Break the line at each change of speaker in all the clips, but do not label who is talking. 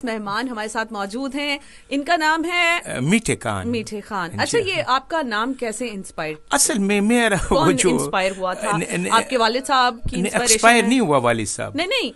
मेहमान हमारे साथ मौजूद हैं। इनका नाम है
मीठे खान।
मीठे खान। अच्छा, ये आपका नाम कैसे इंस्पायर?
असल में मेरा
कौन
जो
इंस्पायर हुआ था? आपके वालिद साहब की
इंस्पायर नहीं हुआ वालिद साहब।
नहीं,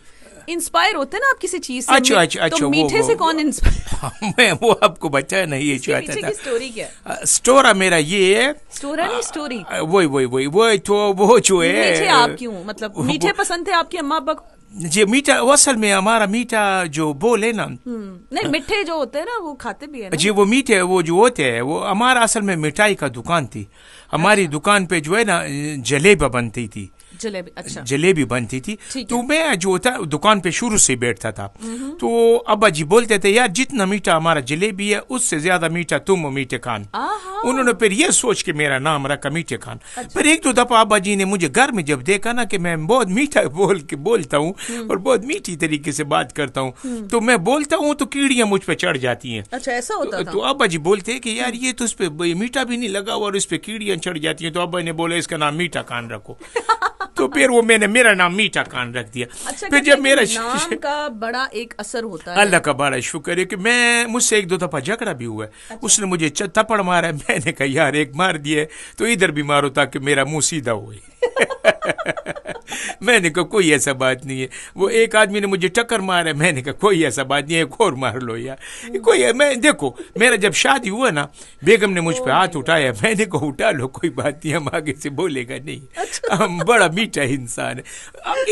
इंस्पायर होते हैं ना आप किसी चीज से।
अच्छा,
तो मीठे से कौन इंस्पायर?
मैं वो आपको बताया नहीं, ये चाहता था।
स्टोरी क्या है?
स्टोरा मेरा ये है।
स्टोरा नहीं, स्टोरी।
वही तो वो जो है।
मीठे आप क्यों, मतलब मीठे पसंद थे आपकी अम्मा अब्बा को?
जी मीठा, असल में हमारा मीठा जो बोल है ना,
नहीं मिठे जो होते हैं ना वो खाते भी है ना।
जी वो मीठे वो जो होते हैं वो हमारा असल में मिठाई का दुकान थी। हमारी दुकान पे जो है ना जलेबी बनती थी।
जलेबी? अच्छा,
जलेबी बनती थी। तो मैं जो था दुकान पे शुरू से बैठता था। तो अब्बा जी बोलते थे यार जितना मीठा हमारा जलेबी है उससे ज्यादा मीठा तुम मीठे खान। उन्होंने फिर ये सोच के मेरा नाम रखा मीठे खान। फिर एक दो दफा अब्बा जी ने मुझे घर में जब देखा ना कि मैं बहुत मीठा बोलता हूँ और बहुत मीठी तरीके से बात करता हूँ, तो मैं बोलता हूँ तो कीड़ियां मुझ पे चढ़ जाती हैं।
अच्छा, ऐसा होता था?
तो अब्बा जी बोलते हैं कि यार ये तो उस पे मीठा भी नहीं लगा और इस पे कीड़ियां चढ़ जाती हैं। तो अब्बा ने बोला इसका नाम मीठा खान रखो। तो फिर वो मैंने मेरा नाम मीठा खान रख दिया।
अच्छा,
फिर जब मेरा
नाम का बड़ा एक असर होता है।
अल्लाह का बड़ा शुक्र है कि मैं मुझसे एक दो दफा झगड़ा भी हुआ है। अच्छा। उसने मुझे थप्पड़ मारा है। मैंने कहा यार एक मार दिए तो इधर भी मारो ताकि मेरा मुंह सीधा हुए। मैंने कहा कोई ऐसा बात नहीं है। वो एक आदमी ने मुझे टक्कर मारा, मैंने कहा कोई ऐसा बात नहीं है, एक और मार लो यार कोई। मैं देखो मेरा जब शादी हुआ ना, बेगम ने मुझ पे हाथ उठाया, मैंने कहा उठा लो कोई बात नहीं, हम आगे से बोलेगा नहीं। अच्छा। हम बड़ा मीठा इंसान है।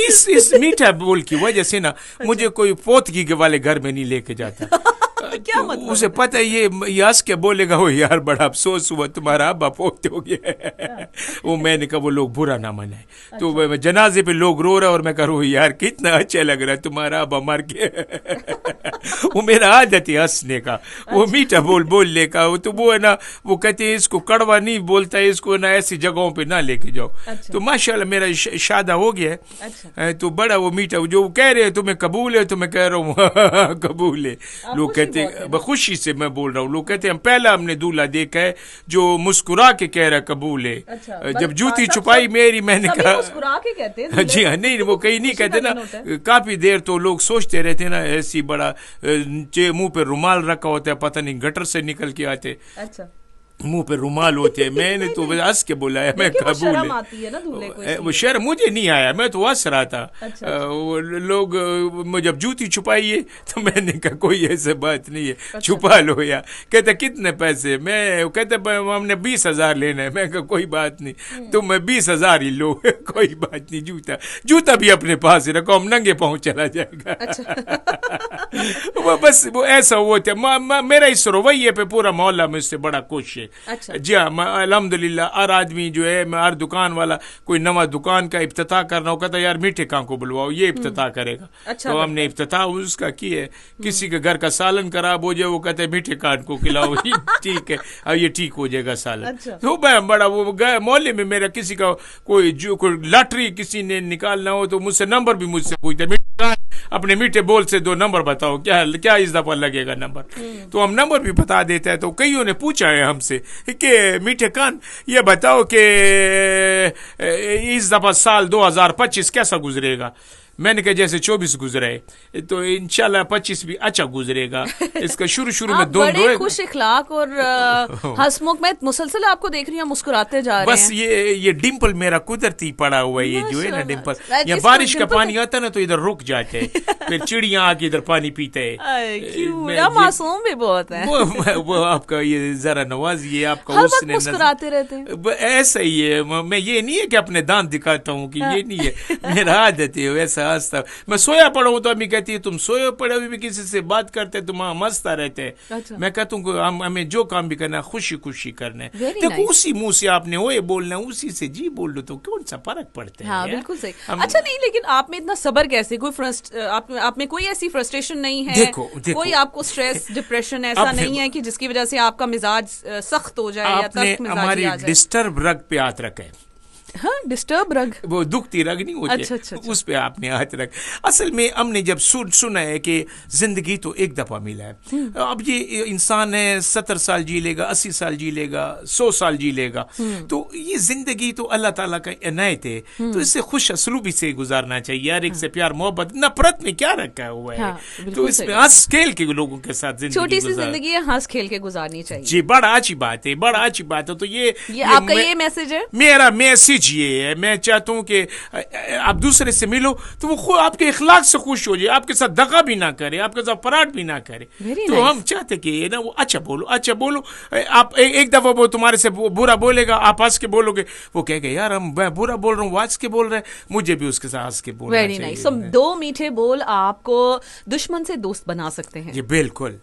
इस मीठा बोल की वजह से ना मुझे कोई पोतगी के वाले घर में नहीं लेके जाता।
क्या मतलब?
उसे पता है ये हंस के बोलेगा हो यार बड़ा अफसोस हुआ तुम्हारा अब्बा पोत हो गया। वो मैंने कहा वो लोग बुरा ना मनाए। अच्छा। तो जनाजे पे लोग रो रहे और मैं कह यार कितना अच्छा लग रहा है तुम्हारा अब्बा मर के। वो मेरा आदत है हंसने का। वो मीठा बोलने का। तो वो है ना, वो कहते हैं इसको कड़वा नहीं बोलता है, इसको ना ऐसी जगहों पे ना लेके जाओ। अच्छा। तो माशाल्लाह मेरा शादा हो गया है। अच्छा। तो बड़ा वो मीठा जो कह रहे हैं तुम्हें कबूल है, तो मैं कह रहा हूँ कबूल है। लोग कहते खुशी से मैं बोल रहा हूँ। लोग कहते हैं पहला हमने दूल्हा देखा है जो मुस्कुरा के कह रहा कबूल है। अच्छा, जब जूती छुपाई मेरी, मैंने कहा
मुस्कुरा के कहते हैं।
जी हाँ, नहीं वो कहीं नहीं कहते ना। काफी देर तो लोग सोचते रहते ना ऐसी बड़ा मुंह पे रुमाल रखा होता है, पता नहीं गटर से निकल के आते। अच्छा, मुंह पे रुमाल होते हैं। मैंने तो हंस के बोला मैं कबूल है।
आती है ना दूल्हे को।
वो शर्म मुझे नहीं आया, मैं तो हंस रहा था। अच्छा। वो लोग जब जूती छुपाई है तो मैंने कहा कोई ऐसे बात नहीं है। अच्छा। छुपा लो यार। कहते कितने पैसे? मैं कहते हमने 20,000 लेना है। मैं कहा कोई बात नहीं, तुम 20,000 ही लो। कोई बात नहीं, जूता भी अपने पास ही रखो, हम नंगे पाँव चला जाएगा। अच्छा। वो बस वो ऐसा होता है। मेरा इस रवैये पे पूरा मोहल्ला मुझसे बड़ा खुश है। अच्छा। जी हाँ, अल्हम्दुलिल्लाह। हर आदमी जो है, हर दुकान वाला कोई नवा दुकान का इफ्तिताह करना हो, कहता यार मीठे खां को बुलवाओ, ये इफ्तिताह करेगा। अच्छा। तो हमने इफ्तिताह उसका किया है। किसी के घर का सालन खराब हो जाए, वो कहते हैं मीठे खान को खिलाओ। ठीक है, अब ये ठीक हो जाएगा सालन। अच्छा। तो मैं बड़ा वो गए मोहल्ले में, मेरा किसी का कोई लॉटरी किसी ने निकालना हो तो मुझसे नंबर भी मुझसे पूछते, अपने मीठे बोल से 2 नंबर बताओ, क्या इस दफा लगेगा नंबर। तो हम नंबर भी बता देते हैं। तो कईयों ने पूछा है हमसे कि मीठे खान ये बताओ कि इस दफा साल 2025 कैसा गुजरेगा। मैंने कहा जैसे 24 गुजरे तो इंशाल्लाह 25 भी अच्छा गुजरेगा। इसका शुरू में
बड़े खुश इखलाक और हंसमुख में मुसलसल आपको देख रही हूँ, मुस्कुराते जा रहे हैं।
बस ये डिम्पल मेरा कुदरती पड़ा हुआ है। ये जो है ना डिम्पल, या बारिश का पानी आता है ना तो इधर रुक जाते हैं, फिर चिड़िया आके इधर पानी पीते हैं।
मासूम भी बहुत है।
वो आपका ये जरा नवाजी है आपका, उसने
मुस्कुराते रहते हैं।
ऐसा ही है। मैं ये नहीं है कि अपने दांत दिखाता हूँ कि ये नहीं है, मेरा आदत है वैसा हंसता। मैं सोया पड़ा हूँ तो अम्मी कहती है तुम सोए पड़े हुए भी किसी से बात करते तुम हंसता रहते हैं। अच्छा। मैं कहता हूँ हमें जो काम भी करना खुशी खुशी करना है। देखो उसी मुंह से आपने ओए बोलना, उसी से जी बोल लो तो कौन सा फर्क पड़ता है।
हाँ, बिल्कुल सही। अच्छा, नहीं लेकिन आप में इतना सब्र कैसे? कोई आप में कोई ऐसी फ्रस्ट्रेशन नहीं है? देखो, कोई आपको स्ट्रेस डिप्रेशन ऐसा नहीं है कि जिसकी वजह से आपका मिजाज सख्त हो जाए या तख्त मिजाजी आ जाए?
हमारी डिस्टर्ब रग पे हाथ रखे।
हाँ, डिस्टर्ब रग,
वो दुखती रग नहीं होती।
अच्छा।
उस पे आपने हाथ रख। असल में हमने जब सुना है कि जिंदगी तो एक दफा मिला है, अब ये इंसान है 70 साल जी लेगा, 80 साल जी लेगा, 100 साल जी लेगा, तो ये जिंदगी तो अल्लाह ताला का इनायत है, तो इससे खुश असलूबी से गुजारना चाहिए यार। एक से प्यार मोहब्बत, नफरत में क्या रखा हुआ है। तो इसमें हंस खेल के लोगों के साथ
छोटी सी जिंदगी है, हंस खेल के गुजारनी चाहिए।
जी, बड़ा अच्छी बात है, बड़ा अच्छी बात है। तो ये
आपका ये मैसेज है?
मेरा मैसेज ये है, मैं चाहता हूँ कि आप दूसरे से मिलो तो वो खुद आपके इखलाक से खुश हो जाए, आपके साथ दगा भी ना करे, आपके साथ फराड भी ना करे। तो हम चाहते कि ना वो अच्छा बोलो। आप एक दफा वो तुम्हारे से बुरा बोलेगा, आप हंस के बोलोगे, वो कहेगा यार मैं बुरा बोल रहा हूँ, हंस के बोल रहे, मुझे भी उसके साथ हंस के बोलना चाहिए।
Very nice. दो मीठे बोल आपको दुश्मन से दोस्त बना सकते हैं।
जी बिल्कुल।